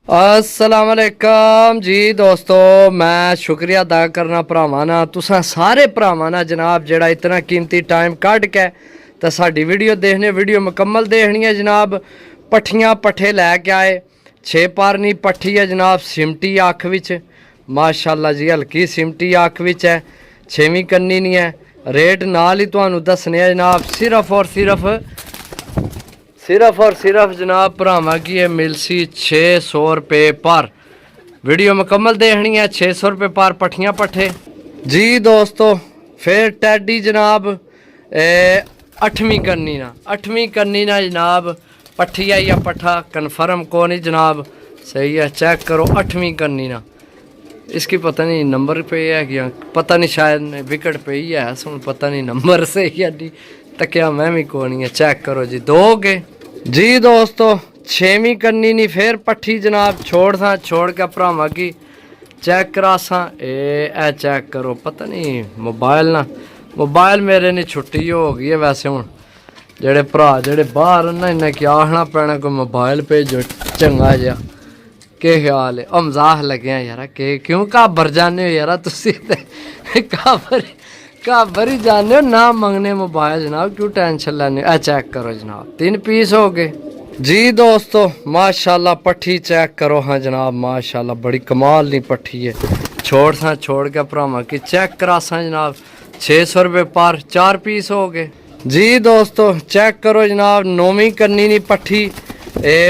अस्सलाम वालेकुम जी दोस्तों, मैं शुक्रिया अदा करना भरावां ना तुसां सारे भरावां ना जनाब जेड़ा इतना कीमती टाइम कढ़ के तो साडी वीडियो देखने वीडियो मुकम्मल देखनी है जनाब। पट्ठियां पट्ठे लैके आए, 6 पारनी पट्ठी है जनाब, सिमटी अख विच माशाअल्लाह जी, हल्की सिमटी अख विच है, 6वीं कन्नी नहीं है। रेट नाल ही तुहानू दसने जनाब, सिर्फ और सिर्फ जनाब भरावां की ये मिलसी 600 रुपये पर। वीडियो मुकम्मल देखनी है, 600 रुपये पर पट्ठियां पट्ठे जी दोस्तों। फिर टैडी जनाब 8वीं करनी ना जनाब, पट्ठी आई या पट्ठा कन्फर्म को नहीं जनाब, सही है चेक करो। 8वीं करनी ना, इसकी पता नहीं नंबर पे है क्या, पता नहीं शायद विकेट पे ही है, सुन पता नहीं नंबर से ही है तकिया मैं भी को नहीं है, चेक करो जी। दोगे जी दोस्तों, 6वीं करनी नहीं फिर पट्ठी जनाब, छोड़ के भरावां की चेक करा सा। ए चेक करो, पता नहीं मोबाइल मेरे ने छुट्टी हो गई है वैसे हूँ। जेड़े भरा जेड़े बाहर ना इन्हें क्या आखना पैना, कोई मोबाइल भेजो चंगा जहा। के ख्याल है, मजाक लगे यार, के क्यों घाबर जाने हो यार तुसी ते घाबर ही जाने हो ना मंगने मोबाइल जनाब, क्यों टेंशन लेने। चेक करो जनाब, 3 पीस हो गए जी दोस्तों। माशाल्लाह पट्ठी चेक करो हाँ जनाब, माशाल्लाह बड़ी कमाल नी पट्ठी है। छोड़ के भरावां की चेक करा सा जनाब, 600 रुपये पर 4 पीस हो गए जी दोस्तों। चेक करो जनाब, 9वीं करनी नी पट्ठी,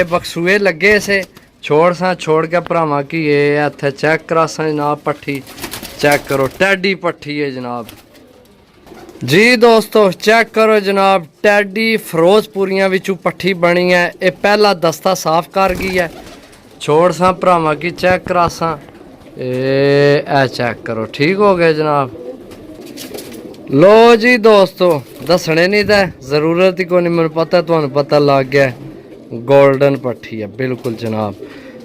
बक्सूए लगे से छोड़ के भरावां की ये इत्थे चेक करा सा जनाब। पट्ठी चेक करो, टैडी पट्ठी है जनाब जी दोस्तों। चेक करो जनाब, टैडी फिरोजपुरियां विचू पट्ठी बनी है, ये पहला दस्ता साफ कर गई है। छोड़ सा भरावां की चेक करा सा, चेक करो ठीक हो गया जनाब। लो जी दोस्तों, दसने नहीं था जरूरत ही को नहीं, मैंने पता तुहानू पता लग गया, गोल्डन पट्ठी है बिल्कुल जनाब।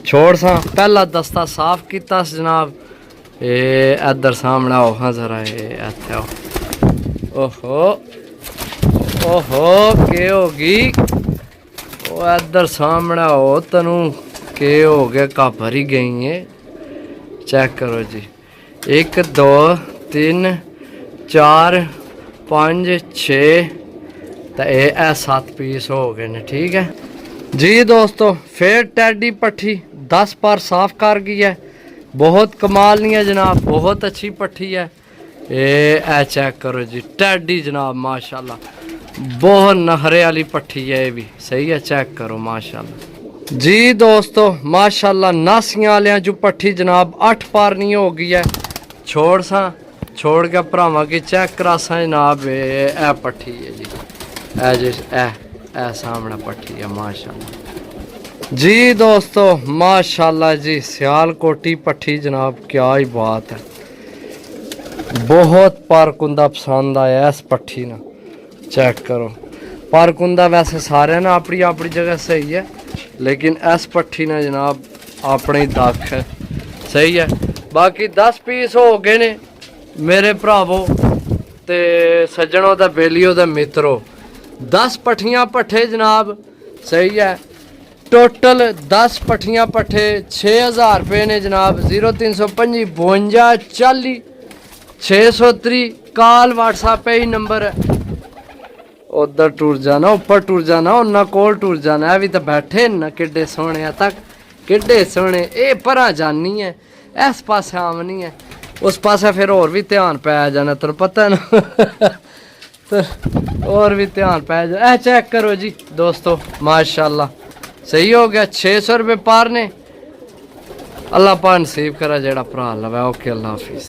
छोड़ सा पहला दस्ता साफ किया जनाब। इधर सामने आओ हाँ जरा, इत्थे आओ। ओहो के होगी, इधर सामने हो तनू के हो गया, घाबर ही गई है। चेक करो जी, 1 2 3 4 5 6 तो ये 7 पीस हो गए ने, ठीक है जी दोस्तों। फिर टैडी पट्ठी 10 पार साफ कर गई है, बहुत कमाल नहीं है जनाब, बहुत अच्छी पट्ठी है। चेक करो जी, टैडी जनाब माशाल्लाह, बहुत नखरे वाली पट्ठी है ये भी, सही है चेक करो माशाल्लाह जी दोस्तों। माशाल्लाह नासियां वाले जो पट्ठी जनाब 8 पार नहीं हो गई है। छोड़ के भरावां की चेक करा सा जनाब, ए पट्ठी है जी, ए सामने पट्ठी है माशाल्लाह जी दोस्तों। माशाल्लाह जी, सियालकोटी पट्ठी जनाब, क्या ही बात है, बहुत पारकुंदा पसंद आया इस पट्ठी ना। चेक करो, पारकुंदा वैसे सारे ना अपनी अपनी जगह सही है, लेकिन इस पट्ठी ने जनाब अपनी दख है, सही है। बाकी 10 पीस हो गए ने मेरे भरावो ते सज्जनों दा बेलियो दा मित्रों, 10 पट्ठियां पट्ठे जनाब, सही है। टोटल 10 पट्ठियां पट्ठे 6000 रुपये ने जनाब। 0325 52 40 630 कॉल व्हाट्सएप पे ही नंबर है। उधर टूर जाना, ऊपर टूर जाना, उन्ना कोल टूर जाना है, भी तो बैठे न किड्डे सोहने तक, किड्डे सोहने। ये परा जानी है, इस पासे आमनी है, उस पासे फिर और भी ध्यान पै जाना, तेन पता है ना तो और भी ध्यान पै जाना। चेक करो जी दोस्तों, माशाल्लाह सही हो गया, 600 रुपये पार ने। अल्लाह पा नसीब करा जेड़ा भरा लवे। ओके, अल्लाह हाफिज।